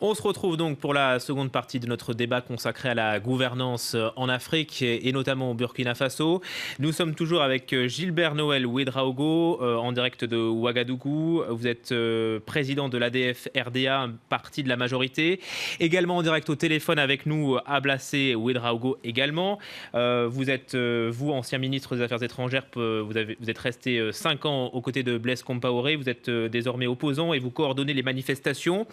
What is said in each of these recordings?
On se retrouve donc pour la seconde partie de notre débat consacré à la gouvernance en Afrique et notamment au Burkina Faso. Nous sommes toujours avec Gilbert Noël Ouedraogo en direct de Ouagadougou. Vous êtes président de l'ADF RDA, un parti de la majorité. Également en direct au téléphone avec nous, Ablassé Ouedraogo également. Vous êtes, vous, ancien ministre des Affaires étrangères, vous êtes resté 5 ans aux côtés de Blaise Compaoré. Vous êtes désormais opposant et vous coordonnez les manifestations.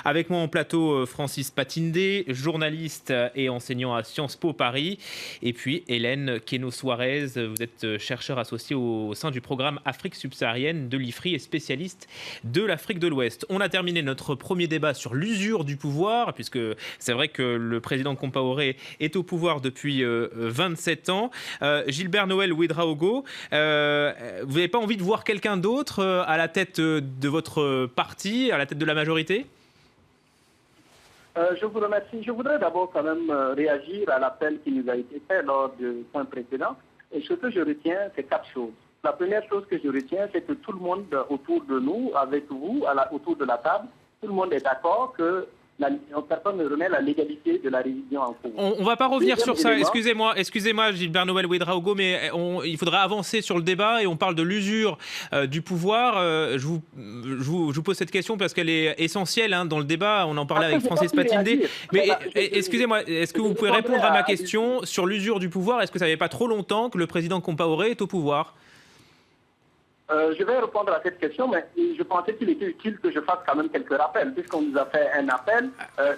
Avec moi en plateau, Francis Patindé, journaliste et enseignant à Sciences Po Paris. Et puis Hélène Queno-Suarez, vous êtes chercheur associé au sein du programme Afrique subsaharienne de l'IFRI et spécialiste de l'Afrique de l'Ouest. On a terminé notre premier débat sur l'usure du pouvoir, puisque c'est vrai que le président Compaoré est au pouvoir depuis 27 ans. Gilbert Noël Ouedraogo, vous n'avez pas envie de voir quelqu'un d'autre à la tête de votre parti, à la tête de la majorité ? Je vous remercie. Je voudrais d'abord quand même réagir à l'appel qui nous a été fait lors du point précédent. Et ce que je retiens, c'est 4 choses. La première chose que je retiens, c'est que tout le monde autour de nous, avec vous, autour de la table, tout le monde est d'accord que personne ne remet la légalité de la révision en cours. On ne va pas revenir sur ça. Excusez-moi, Gilbert Noël Ouedraogo, mais il faudra avancer sur le débat et on parle de l'usure du pouvoir. Je vous pose cette question parce qu'elle est essentielle dans le débat. On en parlait avec Francis Patindé. Mais excusez-moi, est-ce que vous pouvez répondre à ma question sur l'usure du pouvoir ? Est-ce que ça fait pas trop longtemps que le président Compaoré est au pouvoir ? Je vais répondre à cette question, mais je pensais qu'il était utile que je fasse quand même quelques rappels, puisqu'on nous a fait un appel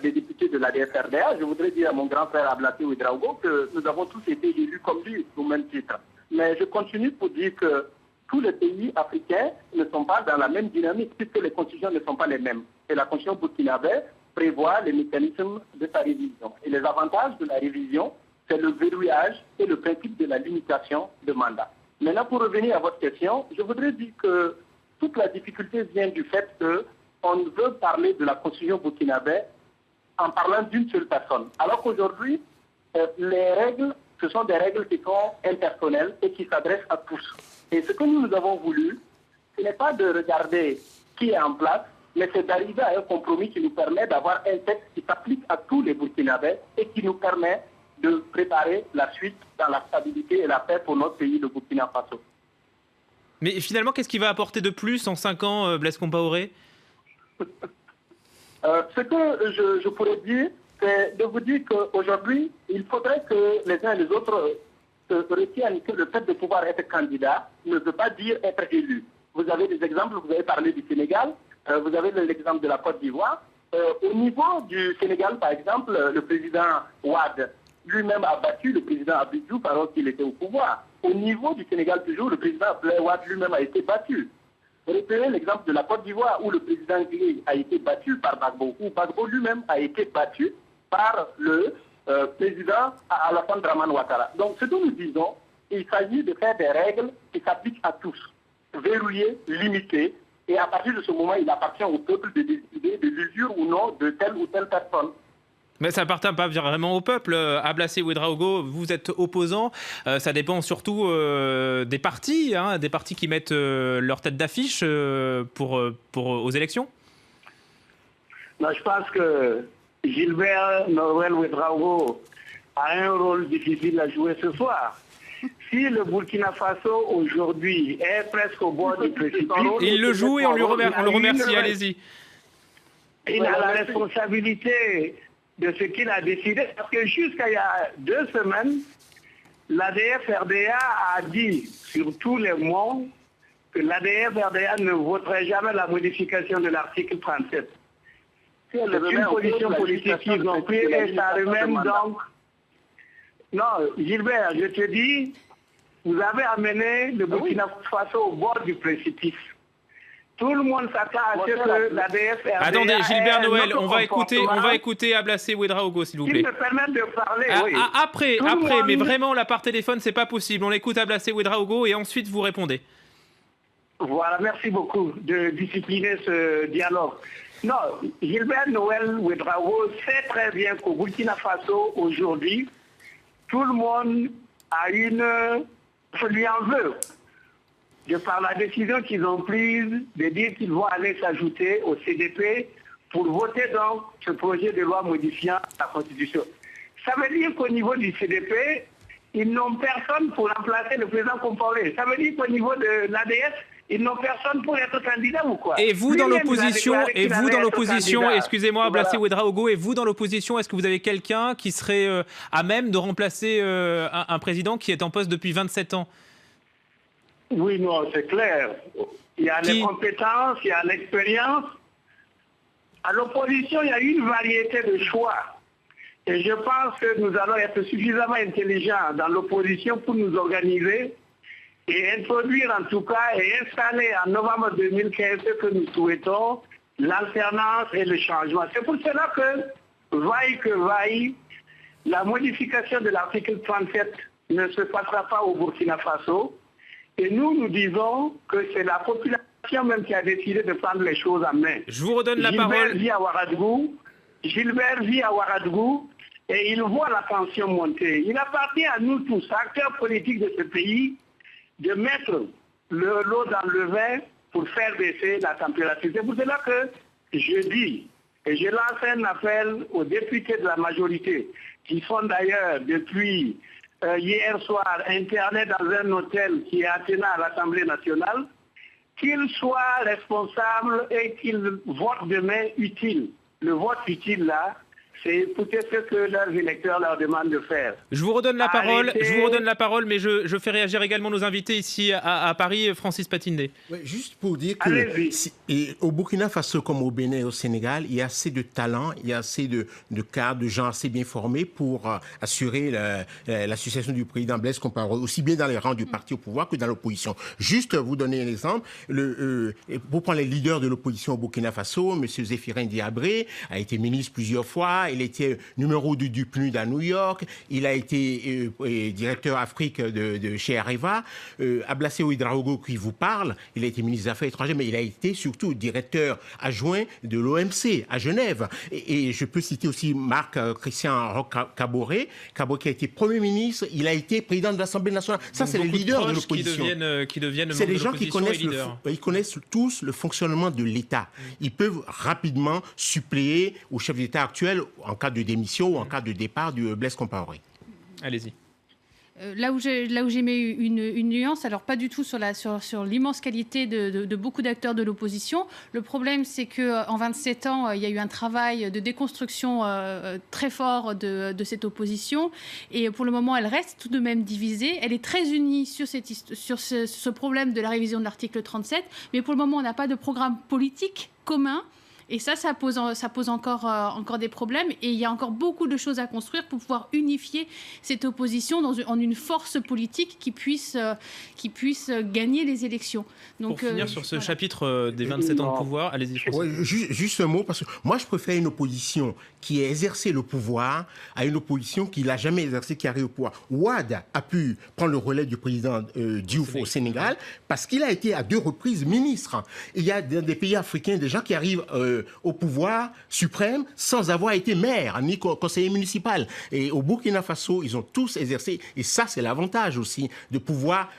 des députés de la DFRDA. Je voudrais dire à mon grand frère Ablassé Ouedraogo que nous avons tous été élus comme lui, au même titre. Mais je continue pour dire que tous les pays africains ne sont pas dans la même dynamique, puisque les constitutions ne sont pas les mêmes. Et la constitution burkinabé prévoit les mécanismes de sa révision. Et les avantages de la révision, c'est le verrouillage et le principe de la limitation de mandat. Maintenant, pour revenir à votre question, je voudrais dire que toute la difficulté vient du fait qu'on veut parler de la constitution burkinabé en parlant d'une seule personne. Alors qu'aujourd'hui, les règles, ce sont des règles qui sont impersonnelles et qui s'adressent à tous. Et ce que nous avons voulu, ce n'est pas de regarder qui est en place, mais c'est d'arriver à un compromis qui nous permet d'avoir un texte qui s'applique à tous les Burkinabés et qui nous permet de préparer la suite dans la stabilité et la paix pour notre pays, le Burkina Faso. Mais finalement, qu'est-ce qui va apporter de plus en 5 ans, Blaise Compaoré ? Ce que je pourrais dire, c'est de vous dire qu'aujourd'hui, il faudrait que les uns et les autres se retiennent que le fait de pouvoir être candidat ne veut pas dire être élu. Vous avez des exemples, vous avez parlé du Sénégal, vous avez l'exemple de la Côte d'Ivoire. Au niveau du Sénégal, par exemple, le président Ouad lui-même a battu le président Abidou alors qu'il était au pouvoir. Au niveau du Sénégal toujours, le président Abdoulaye Wade lui-même a été battu. Reprenez l'exemple de la Côte d'Ivoire où le président Gueye a été battu par Gbagbo, où Gbagbo lui-même a été battu par le président Alassane Dramane Ouattara. Donc ce que nous disons, il s'agit de faire des règles qui s'appliquent à tous, verrouillées, limitées, et à partir de ce moment, il appartient au peuple de décider de l'usure ou non de telle ou telle personne. Mais ça appartient pas vraiment au peuple. Ablassé Ouedraogo, vous êtes opposant. Ça dépend surtout des partis qui mettent leur tête d'affiche aux élections. Non, je pense que Gilbert Noël Ouedraogo a un rôle difficile à jouer ce soir. Si le Burkina Faso aujourd'hui est presque au bord du précipice... Il le joue et on le remercie, allez-y. Il a la responsabilité de ce qu'il a décidé, parce que jusqu'à il y a 2 semaines, l'ADF-RDA a dit sur tous les mots que l'ADF-RDA ne voterait jamais la modification de l'article 37. C'est une position politique qu'ils ont prise et ça remène donc... Non, Gilbert, je te dis, vous avez amené le Burkina Faso au bord du précipice. Tout le monde s'attend à ce que l'ADF... Attendez, Gilbert Noël, on va écouter Ablassé Ouedraogo, s'il vous plaît. Il me permet de parler, oui. Après, mais vraiment, là, par téléphone, c'est pas possible. On écoute Ablassé Ouedraogo et ensuite, vous répondez. Voilà, merci beaucoup de discipliner ce dialogue. Non, Gilbert Noël Ouedraogo sait très bien qu'au Burkina Faso, aujourd'hui, tout le monde a lui en veut. De par la décision qu'ils ont prise de dire qu'ils vont aller s'ajouter au CDP pour voter donc ce projet de loi modifiant la Constitution. Ça veut dire qu'au niveau du CDP, ils n'ont personne pour remplacer le président Compaoré. Ça veut dire qu'au niveau de l'ADS, ils n'ont personne pour être candidat ou quoi? Et vous dans l'opposition, excusez-moi, Blessé Ouedraogo, et vous dans l'opposition, est-ce que vous avez quelqu'un qui serait à même de remplacer un président qui est en poste depuis 27 ans? Oui, non, c'est clair. Il y a les compétences, il y a l'expérience. À l'opposition, il y a une variété de choix. Et je pense que nous allons être suffisamment intelligents dans l'opposition pour nous organiser et introduire en tout cas et installer en novembre 2015 ce que nous souhaitons, l'alternance et le changement. C'est pour cela que, vaille que vaille, la modification de l'article 37 ne se passera pas au Burkina Faso. Et nous disons que c'est la population même qui a décidé de prendre les choses en main. Je vous redonne la parole. Gilbert vit à Ouagadougou et il voit la tension monter. Il appartient à nous tous, acteurs politiques de ce pays, de mettre l'eau dans le vin pour faire baisser la température. C'est pour cela que je dis, et je lance un appel aux députés de la majorité, qui sont d'ailleurs depuis hier soir internés dans un hôtel qui est attenant à l'Assemblée nationale, qu'ils soient responsables et qu'ils votent demain utile. Le vote utile là, c'est écouter ce que leurs électeurs leur demandent de faire. Je vous redonne la parole, mais je fais réagir également nos invités ici à Paris, Francis Patindé. Ouais, juste pour dire que au Burkina Faso comme au Bénin et au Sénégal, il y a assez de talents, il y a assez de cadres, de gens assez bien formés pour assurer la succession du président Blaise Compaoré, aussi bien dans les rangs du parti au pouvoir que dans l'opposition. Juste vous donner un exemple, pour prendre les leaders de l'opposition au Burkina Faso, M. Zéphirin Diabré a été ministre plusieurs fois. Il était numéro 2 du PNUD à New York. Il a été directeur Afrique de chez Areva. Ablassé Ouedraogo, qui vous parle, il a été ministre des Affaires étrangères, mais il a été surtout directeur adjoint de l'OMC à Genève. Et je peux citer aussi Marc-Christian Roch-Kaboré, qui a été Premier ministre. Il a été président de l'Assemblée nationale. Ça, c'est les leaders de l'opposition. Qui deviennent c'est les gens qui connaissent tous le fonctionnement de l'État. Ils peuvent rapidement suppléer au chef d'État actuel en cas de démission ou en cas de départ du Blaise Compaoré. Allez-y. Là où j'ai mis une nuance, alors pas du tout sur l'immense qualité de beaucoup d'acteurs de l'opposition. Le problème, c'est qu'en 27 ans, il y a eu un travail de déconstruction très fort de cette opposition. Et pour le moment, elle reste tout de même divisée. Elle est très unie sur ce problème de la révision de l'article 37. Mais pour le moment, on n'a pas de programme politique commun. Et ça pose encore des problèmes. Et il y a encore beaucoup de choses à construire pour pouvoir unifier cette opposition en une force politique qui puisse gagner les élections. Donc, pour finir sur ce chapitre des 27 ans de pouvoir, allez-y. Ouais, juste un mot, parce que moi je préfère une opposition qui a exercé le pouvoir à une opposition qui ne l'a jamais exercé, qui arrive au pouvoir. Ouad a pu prendre le relais du président Diouf au Sénégal parce qu'il a été à 2 reprises ministre. Et il y a dans des pays africains des gens qui arrivent au pouvoir suprême sans avoir été maire ni conseiller municipal. Et au Burkina Faso, ils ont tous exercé. Et ça, c'est l'avantage aussi de pouvoir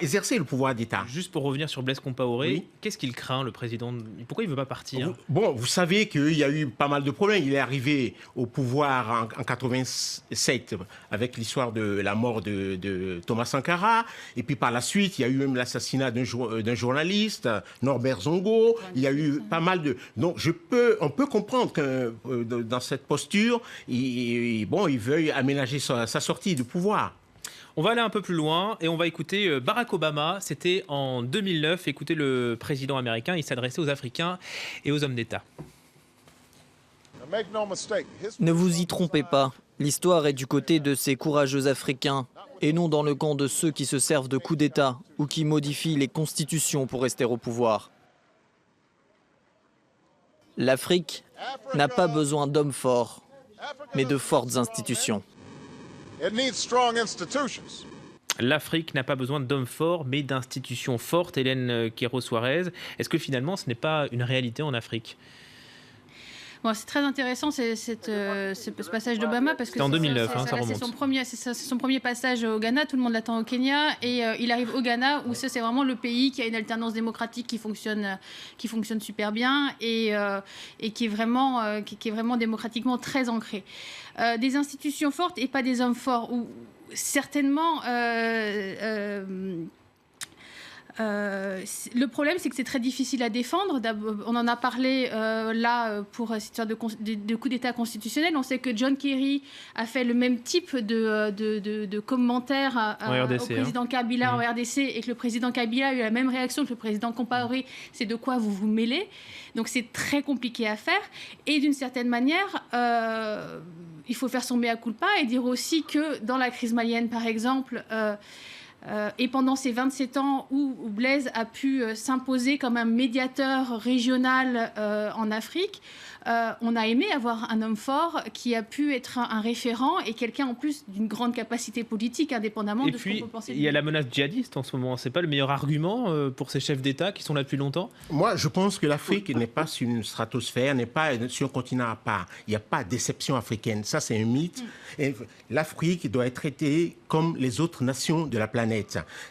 exercer le pouvoir d'État. Juste pour revenir sur Blaise Compaoré, Qu'est-ce qu'il craint, le président? Pourquoi il ne veut pas partir? Bon, vous savez qu'il y a eu pas mal de problèmes. Il est arrivé au pouvoir en 87 avec l'histoire de la mort de Thomas Sankara. Et puis par la suite, il y a eu même l'assassinat d'un journaliste, Norbert Zongo. Il y a eu pas mal de... Donc on peut comprendre que dans cette posture, il veuille aménager sa sortie du pouvoir. On va aller un peu plus loin et on va écouter Barack Obama. C'était en 2009. Écoutez le président américain. Il s'adressait aux Africains et aux hommes d'État. Ne vous y trompez pas. L'histoire est du côté de ces courageux Africains et non dans le camp de ceux qui se servent de coups d'État ou qui modifient les constitutions pour rester au pouvoir. L'Afrique n'a pas besoin d'hommes forts, mais de fortes institutions. L'Afrique n'a pas besoin d'hommes forts, mais d'institutions fortes. Hélène Queiroz-Suarez, est-ce que finalement ce n'est pas une réalité en Afrique ? Bon, c'est très intéressant ce passage d'Obama parce que c'est en 2009, ça remonte. C'est son premier passage au Ghana. Tout le monde l'attend au Kenya et il arrive au Ghana où c'est vraiment le pays qui a une alternance démocratique qui fonctionne super bien et qui est vraiment démocratiquement très ancré. Des institutions fortes et pas des hommes forts. Ou certainement. Le problème, c'est que c'est très difficile à défendre. On en a parlé pour cette histoire de coup d'État constitutionnel. On sait que John Kerry a fait le même type de commentaires au président Kabila en RDC et que le président Kabila a eu la même réaction que le président Compaoré. C'est de quoi vous vous mêlez. Donc c'est très compliqué à faire. Et d'une certaine manière, il faut faire son mea culpa et dire aussi que dans la crise malienne, par exemple, et pendant ces 27 ans où Blaise a pu s'imposer comme un médiateur régional en Afrique, on a aimé avoir un homme fort qui a pu être un référent et quelqu'un en plus d'une grande capacité politique, indépendamment de ce qu'on peut penser. Et puis, il y a la menace djihadiste en ce moment. C'est pas le meilleur argument pour ces chefs d'État qui sont là depuis longtemps? Moi, je pense que l'Afrique n'est pas sur une stratosphère, n'est pas sur un continent à part. Il n'y a pas d'exception africaine. Ça, c'est un mythe. L'Afrique doit être traitée comme les autres nations de la planète.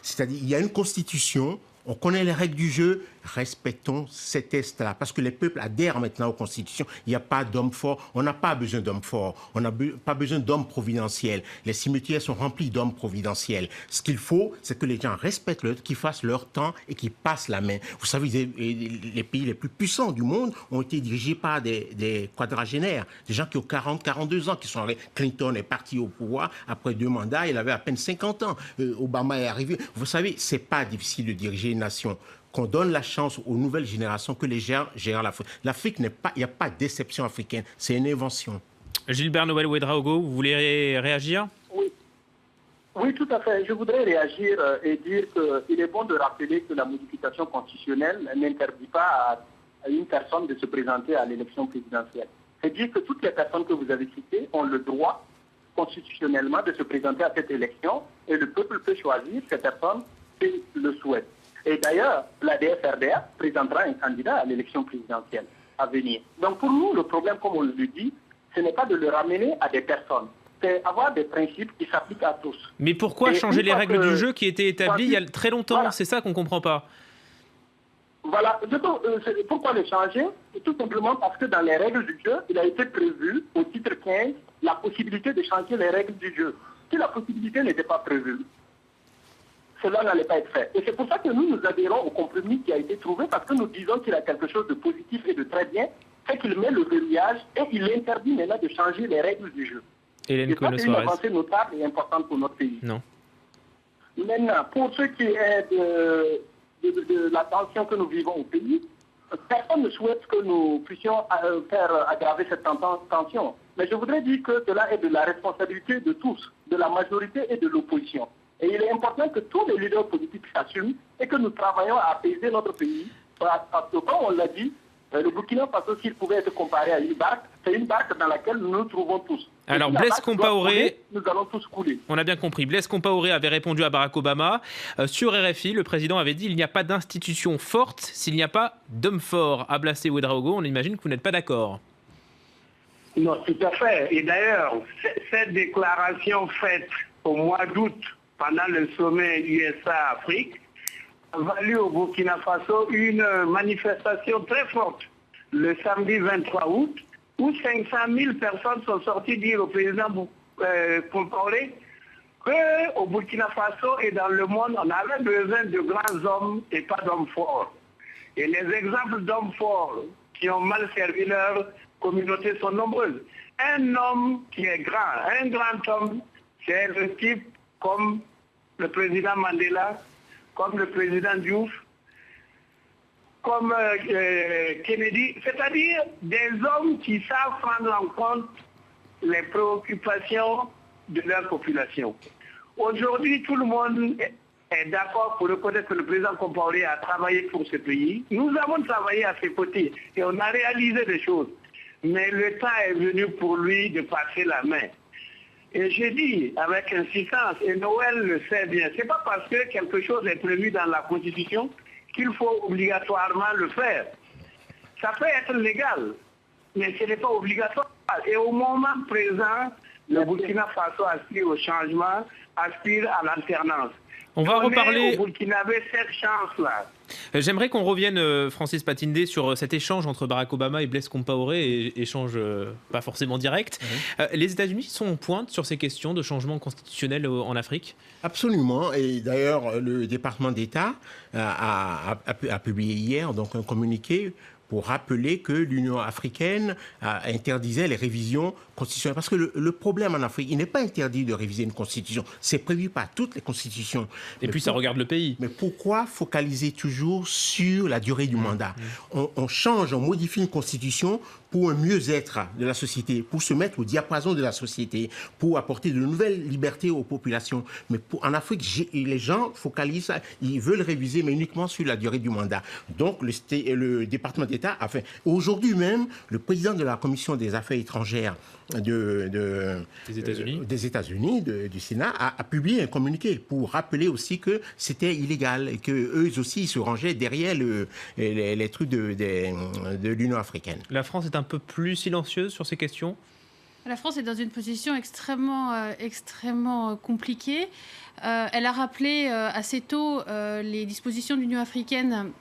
C'est-à-dire, il y a une constitution. On connaît les règles du jeu, respectons ces tests-là, parce que les peuples adhèrent maintenant aux constitutions. Il n'y a pas d'hommes forts, on n'a pas besoin d'hommes forts, on n'a pas besoin d'hommes providentiels. Les cimetières sont remplis d'hommes providentiels. Ce qu'il faut, c'est que les gens respectent l'autre, qu'ils fassent leur temps et qu'ils passent la main. Vous savez, les pays les plus puissants du monde ont été dirigés par des quadragénaires, des gens qui ont 40, 42 ans, qui sont allés. Clinton est parti au pouvoir après 2 mandats, il avait à peine 50 ans. Obama est arrivé. Vous savez, c'est pas difficile de diriger une nation. Qu'on donne la chance aux nouvelles générations que les gens gèrent l'Afrique. L'Afrique il n'y a pas d'exception africaine, c'est une invention. Gilbert Noël Ouédraogo, vous voulez réagir? Oui, tout à fait. Je voudrais réagir et dire qu'il est bon de rappeler que la modification constitutionnelle n'interdit pas à une personne de se présenter à l'élection présidentielle. C'est-à-dire que toutes les personnes que vous avez citées ont le droit constitutionnellement de se présenter à cette élection et le peuple peut choisir ces personnes s'il le souhaite. Et d'ailleurs, la DFRDA présentera un candidat à l'élection présidentielle à venir. Donc pour nous, le problème, comme on le dit, ce n'est pas de le ramener à des personnes. C'est avoir des principes qui s'appliquent à tous. Mais pourquoi changer les règles du jeu qui étaient établies il y a très longtemps? Voilà. C'est ça qu'on ne comprend pas. Voilà. Pourquoi les changer? Tout simplement parce que dans les règles du jeu, il a été prévu, au titre 15, la possibilité de changer les règles du jeu. Si la possibilité n'était pas prévue, cela n'allait pas être fait. Et c'est pour ça que nous adhérons au compromis qui a été trouvé, parce que nous disons qu'il a quelque chose de positif et de très bien, c'est qu'il met le verrouillage et il interdit maintenant de changer les règles du jeu. Hélène Cole-Soares. C'est une avancée notable et importante pour notre pays. Non. Maintenant, pour ce qui est de la tension que nous vivons au pays, personne ne souhaite que nous puissions faire aggraver cette tension. Mais je voudrais dire que cela est de la responsabilité de tous, de la majorité et de l'opposition. Et il est important que tous les leaders politiques s'assument et que nous travaillons à apaiser notre pays. Parce que, comme on l'a dit, le Burkina Faso, s'il pouvait être comparé à une barque, c'est une barque dans laquelle nous nous trouvons tous. Alors, Blaise Compaoré, nous allons tous couler. On a bien compris. Blaise Compaoré avait répondu à Barack Obama. Sur RFI, le président avait dit « Il n'y a pas d'institution forte s'il n'y a pas d'homme fort ». Ablassé Ouédraogo, on imagine que vous n'êtes pas d'accord. Non, tout à fait. Et d'ailleurs, cette déclaration faite au mois d'août, pendant le sommet USA-Afrique, a valu au Burkina Faso une manifestation très forte le samedi 23 août, où 500 000 personnes sont sorties dire au président Compaoré qu'au Burkina Faso et dans le monde, on avait besoin de grands hommes et pas d'hommes forts. Et les exemples d'hommes forts qui ont mal servi leur communauté sont nombreuses. Un homme qui est grand, un grand homme, c'est le type comme le président Mandela, comme le président Diouf, comme Kennedy, c'est-à-dire des hommes qui savent prendre en compte les préoccupations de leur population. Aujourd'hui, tout le monde est d'accord pour reconnaître que le président Compaoré a travaillé pour ce pays. Nous avons travaillé à ses côtés et on a réalisé des choses. Mais le temps est venu pour lui de passer la main. Et j'ai dit avec insistance, et Noël le sait bien, ce n'est pas parce que quelque chose est prévu dans la Constitution qu'il faut obligatoirement le faire. Ça peut être légal, mais ce n'est pas obligatoire. Et au moment présent, le Burkina Faso aspire au changement, aspire à l'alternance. On va reparler. Au Burkinabé cette chance-là. J'aimerais qu'on revienne, Francis Patindé, sur cet échange entre Barack Obama et Blaise Compaoré, échange pas forcément direct. Les États-Unis sont en pointe sur ces questions de changement constitutionnel en Afrique? Absolument. Et d'ailleurs, le département d'État a publié hier donc, un communiqué pour rappeler que l'Union africaine interdisait les révisions constitutionnelles. Parce que le problème en Afrique, il n'est pas interdit de réviser une constitution. C'est prévu par toutes les constitutions. Et puis ça regarde le pays. Mais pourquoi focaliser toujours sur la durée du mandat? On change, on modifie une constitution pour un mieux-être de la société, pour se mettre au diapason de la société, pour apporter de nouvelles libertés aux populations. Mais en Afrique, les gens focalisent, ils veulent réviser, mais uniquement sur la durée du mandat. Donc, le département d'État a fait. Aujourd'hui même, le président de la Commission des Affaires étrangères des États-Unis, du Sénat, a publié un communiqué pour rappeler aussi que c'était illégal et qu'eux aussi ils se rangeaient derrière les trucs de l'Union africaine. La France est un peu plus silencieuse sur ces questions? La France est dans une position extrêmement compliquée. Elle a rappelé assez tôt les dispositions de l'Union africaine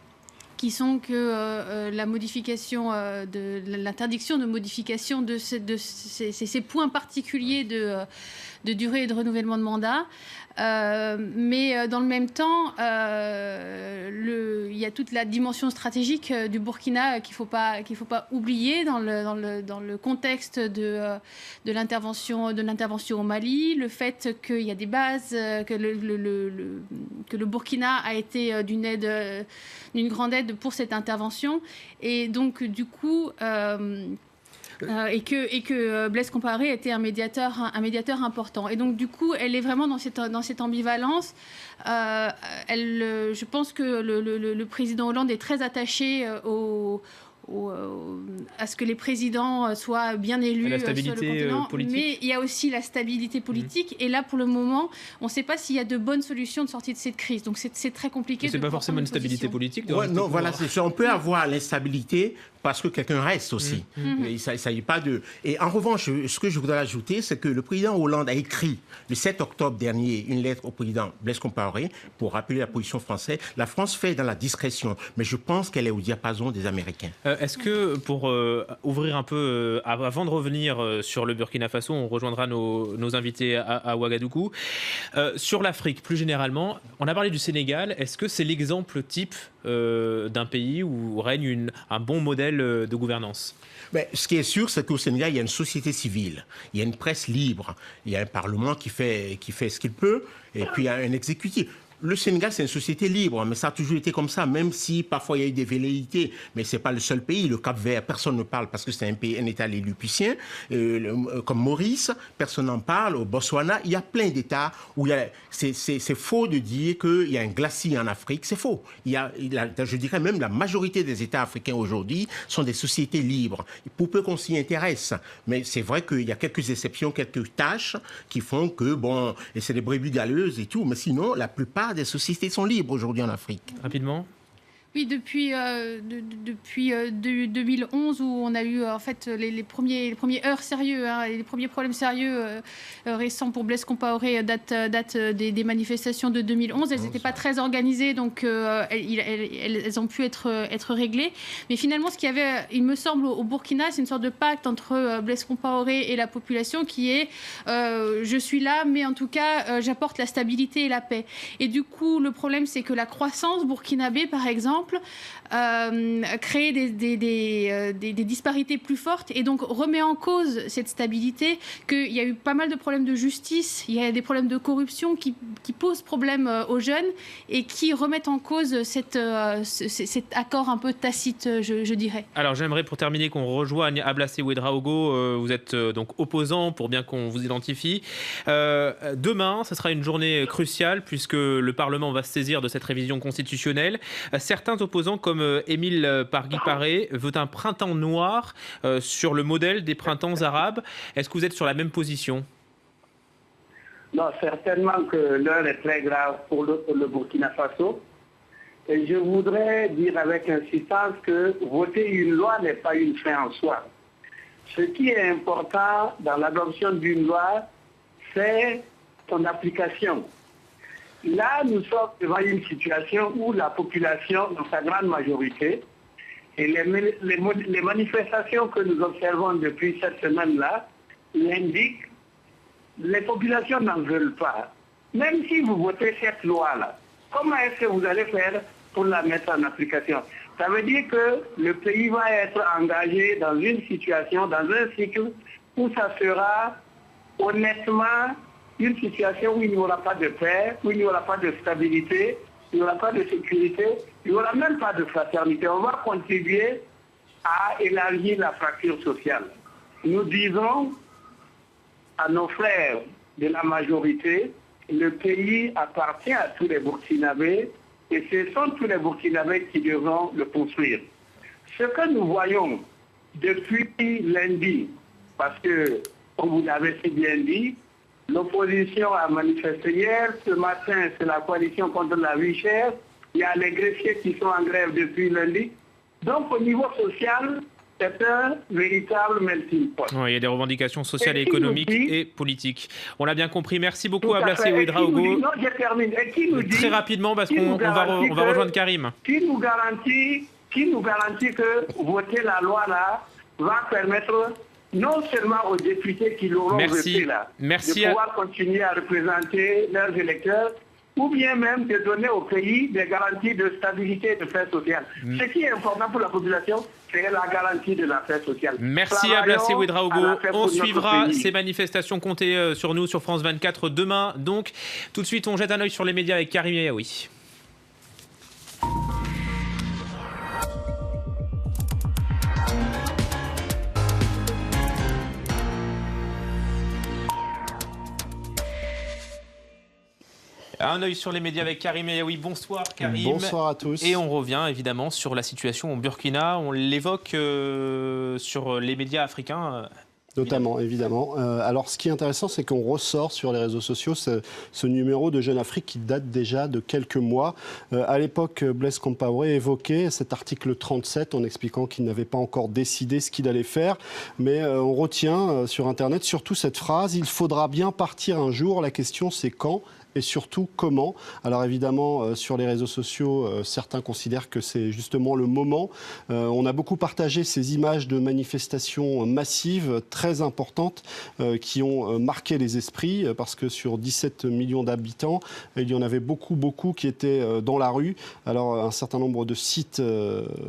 qui sont que la modification l'interdiction de modification de ces points particuliers de durée et de renouvellement de mandat. Mais dans le même temps, il y a toute la dimension stratégique du Burkina qu'il faut pas oublier dans le contexte de l'intervention au Mali, le fait qu'il y a des bases, que le Burkina a été d'une grande aide pour cette intervention, et donc du coup et que Blaise Compaoré était un médiateur important. Et donc, du coup, elle est vraiment dans cette ambivalence. Je pense que le président Hollande est très attaché à ce que les présidents soient bien élus la stabilité sur le continent, politique. Mais il y a aussi la stabilité politique. Et là, pour le moment, on ne sait pas s'il y a de bonnes solutions de sortie de cette crise. Donc, c'est très compliqué. C'est pas forcément une stabilité politique. Non, voilà, c'est ça. On peut avoir l'instabilité parce que quelqu'un reste aussi. Il s'agit pas de... Et en revanche, ce que je voudrais ajouter, c'est que le président Hollande a écrit le 7 octobre dernier une lettre au président Blaise Compaoré pour rappeler la position française. La France fait dans la discrétion, mais je pense qu'elle est au diapason des Américains. Est-ce que, pour ouvrir un peu, avant de revenir sur le Burkina Faso, on rejoindra nos invités à Ouagadougou, sur l'Afrique plus généralement, on a parlé du Sénégal, est-ce que c'est l'exemple type d'un pays où règne un bon modèle de gouvernance? Mais ce qui est sûr, c'est qu'au Sénégal, il y a une société civile, il y a une presse libre, il y a un parlement qui fait ce qu'il peut, et puis il y a un exécutif. Le Sénégal, c'est une société libre, mais ça a toujours été comme ça, même si parfois il y a eu des velléités. Mais ce n'est pas le seul pays. Le Cap-Vert, personne ne parle parce que c'est un État lilliputien. Comme Maurice, personne n'en parle. Au Botswana, il y a plein d'États où c'est faux de dire qu'il y a un glacis en Afrique. C'est faux. Je dirais même la majorité des États africains aujourd'hui sont des sociétés libres. Pour peu qu'on s'y intéresse. Mais c'est vrai qu'il y a quelques exceptions, quelques tâches qui font que, et c'est des brebis galeuses et tout. Mais sinon, la plupart des sociétés sont libres aujourd'hui en Afrique. Rapidement. Oui, depuis 2011 où on a eu en fait les premiers heurts sérieux, les premiers problèmes sérieux récents pour Blaise Compaoré date des manifestations de 2011. Elles n'étaient pas très organisées, donc elles ont pu être réglées. Mais finalement, ce qu'il y avait, il me semble, au Burkina, c'est une sorte de pacte entre Blaise Compaoré et la population qui est je suis là, mais en tout cas, j'apporte la stabilité et la paix. Et du coup, le problème, c'est que la croissance burkinabé, par exemple, créer des disparités plus fortes et donc remet en cause cette stabilité, qu'il y a eu pas mal de problèmes de justice, il y a des problèmes de corruption qui posent problème aux jeunes et qui remettent en cause cet accord un peu tacite, je dirais. Alors j'aimerais pour terminer qu'on rejoigne Ablassé Ouedraogo, vous êtes donc opposant pour bien qu'on vous identifie. Demain, ce sera une journée cruciale puisque le Parlement va se saisir de cette révision constitutionnelle. Certains opposants comme Émile Pargui-Paré veut un printemps noir sur le modèle des printemps arabes. Est-ce que vous êtes sur la même position? Non, certainement que l'heure est très grave pour le Burkina Faso. Et je voudrais dire avec insistance que voter une loi n'est pas une fin en soi. Ce qui est important dans l'adoption d'une loi, c'est son application. Là, nous sommes devant une situation où la population, dans sa grande majorité, et les manifestations que nous observons depuis cette semaine-là l'indiquent, les populations n'en veulent pas. Même si vous votez cette loi-là, comment est-ce que vous allez faire pour la mettre en application? Ça veut dire que le pays va être engagé dans une situation, dans un cycle où ça sera honnêtement une situation où il n'y aura pas de paix, où il n'y aura pas de stabilité, il n'y aura pas de sécurité, il n'y aura même pas de fraternité. On va contribuer à élargir la fracture sociale. Nous disons à nos frères de la majorité, le pays appartient à tous les Burkinabés et ce sont tous les Burkinabés qui devront le construire. Ce que nous voyons depuis lundi, parce que, comme vous l'avez si bien dit, l'opposition a manifesté hier. Ce matin, c'est la coalition contre la vie chère. Il y a les greffiers qui sont en grève depuis lundi. Donc, au niveau social, c'est un véritable melting pot. Oui, il y a des revendications sociales, économiques et politiques. On l'a bien compris. Merci beaucoup, Ablassé Ouedraogo. Non, je termine. Et qui nous dit, très rapidement, parce qu'on va rejoindre Karim. Qui nous garantit que voter la loi là va permettre non seulement aux députés qui l'auront voté là, de pouvoir continuer à représenter leurs électeurs, ou bien même de donner au pays des garanties de stabilité et de paix sociale. Ce qui est important pour la population, c'est la garantie de la paix sociale. Merci Ablassé Ouedraogo. On suivra ces manifestations. Comptez sur nous, sur France 24 demain. Donc, tout de suite, on jette un œil sur les médias avec Karim Yaoui. Un œil sur les médias avec Karim Yaoui. Bonsoir Karim. Bonsoir à tous. Et on revient évidemment sur la situation au Burkina. On l'évoque sur les médias africains. Notamment, évidemment. Alors, ce qui est intéressant, c'est qu'on ressort sur les réseaux sociaux ce numéro de Jeune Afrique qui date déjà de quelques mois. À l'époque, Blaise Compaoré évoquait cet article 37 en expliquant qu'il n'avait pas encore décidé ce qu'il allait faire. Mais on retient sur Internet surtout cette phrase « Il faudra bien partir un jour ». La question, c'est quand ? Et surtout, comment? Alors évidemment, sur les réseaux sociaux, certains considèrent que c'est justement le moment. On a beaucoup partagé ces images de manifestations massives, très importantes, qui ont marqué les esprits, parce que sur 17 millions d'habitants, il y en avait beaucoup qui étaient dans la rue. Alors un certain nombre de sites,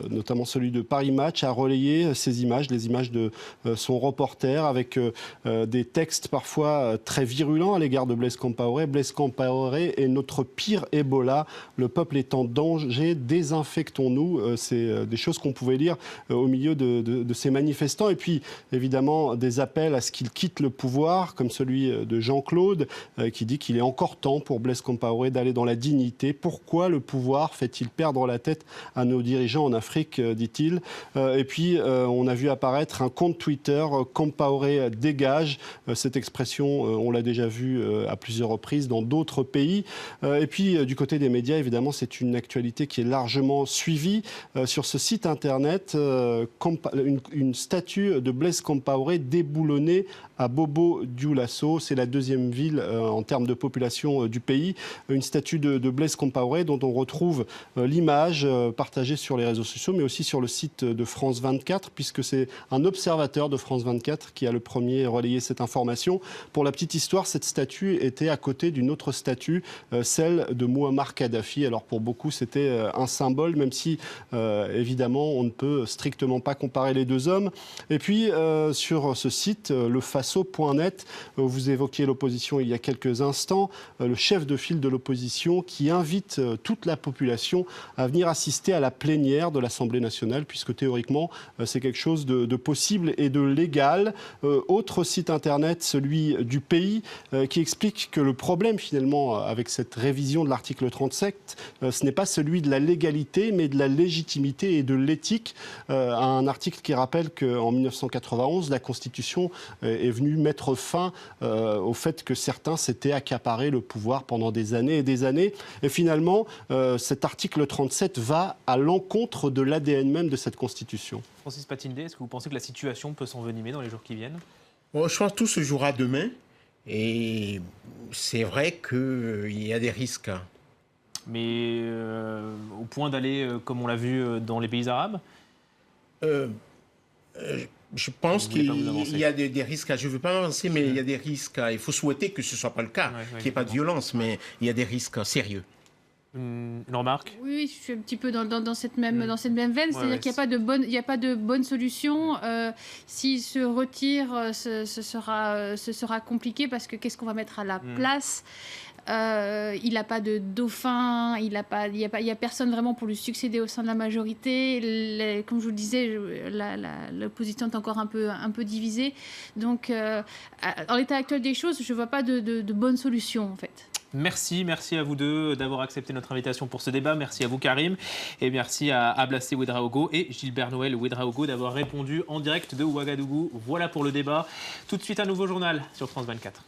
notamment celui de Paris Match, a relayé ces images, les images de son reporter, avec des textes parfois très virulents à l'égard de Blaise Compaoré. Blaise Compaoré est notre pire Ebola. Le peuple est en danger, désinfectons-nous. C'est des choses qu'on pouvait lire au milieu de ces manifestants. Et puis, évidemment, des appels à ce qu'il quitte le pouvoir, comme celui de Jean-Claude, qui dit qu'il est encore temps pour Blaise Compaoré d'aller dans la dignité. Pourquoi le pouvoir fait-il perdre la tête à nos dirigeants en Afrique, dit-il. Et puis, on a vu apparaître un compte Twitter, Compaoré dégage. Cette expression, on l'a déjà vue à plusieurs reprises dans d'autres pays. Et puis, du côté des médias, évidemment, c'est une actualité qui est largement suivie. Sur ce site internet, une statue de Blaise Compaoré déboulonnée à Bobo-Dioulasso. C'est la deuxième ville en termes de population du pays. Une statue de Blaise Compaoré dont on retrouve l'image partagée sur les réseaux sociaux, mais aussi sur le site de France 24, puisque c'est un observateur de France 24 qui a le premier relayé cette information. Pour la petite histoire, cette statue était à côté d'une autre statue, celle de Mouammar Kadhafi. Alors pour beaucoup, c'était un symbole, même si évidemment, on ne peut strictement pas comparer les deux hommes. Et puis, sur ce site, lefaso.net, vous évoquiez l'opposition il y a quelques instants, le chef de file de l'opposition qui invite toute la population à venir assister à la plénière de l'Assemblée nationale, puisque théoriquement, c'est quelque chose de possible et de légal. Autre site internet, celui du Pays, qui explique que le problème finalement actuellement avec cette révision de l'article 37, ce n'est pas celui de la légalité, mais de la légitimité et de l'éthique. Un article qui rappelle qu'en 1991, la Constitution est venue mettre fin au fait que certains s'étaient accaparé le pouvoir pendant des années et des années. Et finalement, cet article 37 va à l'encontre de l'ADN même de cette Constitution. Francis Patindé, est-ce que vous pensez que la situation peut s'envenimer dans les jours qui viennent ? Bon, je pense que tout se jouera demain. Et c'est vrai qu'il y a des risques. Mais au point d'aller, comme on l'a vu, dans les pays arabes ? Je pense qu'il y a des risques. Je ne veux pas avancer, mais il y a des risques. Il faut souhaiter que ce ne soit pas le cas, qu'il n'y ait pas de violence, mais il y a des risques sérieux. Une remarque ? Oui, je suis un petit peu dans cette même veine, c'est-à-dire qu'il n'y a pas de bonne solution. S'il se retire, ce sera compliqué parce que qu'est-ce qu'on va mettre à la place ? Il n'a pas de dauphin, il y a personne vraiment pour lui succéder au sein de la majorité. Comme je vous le disais, l'opposition est encore un peu divisée. Donc, en l'état actuel des choses, je ne vois pas de bonne solution, en fait. Merci à vous deux d'avoir accepté notre invitation pour ce débat. Merci à vous Karim et merci à Ablassé Ouedraogo et Gilbert Noël Ouedraogo d'avoir répondu en direct de Ouagadougou. Voilà pour le débat. Tout de suite un nouveau journal sur France 24.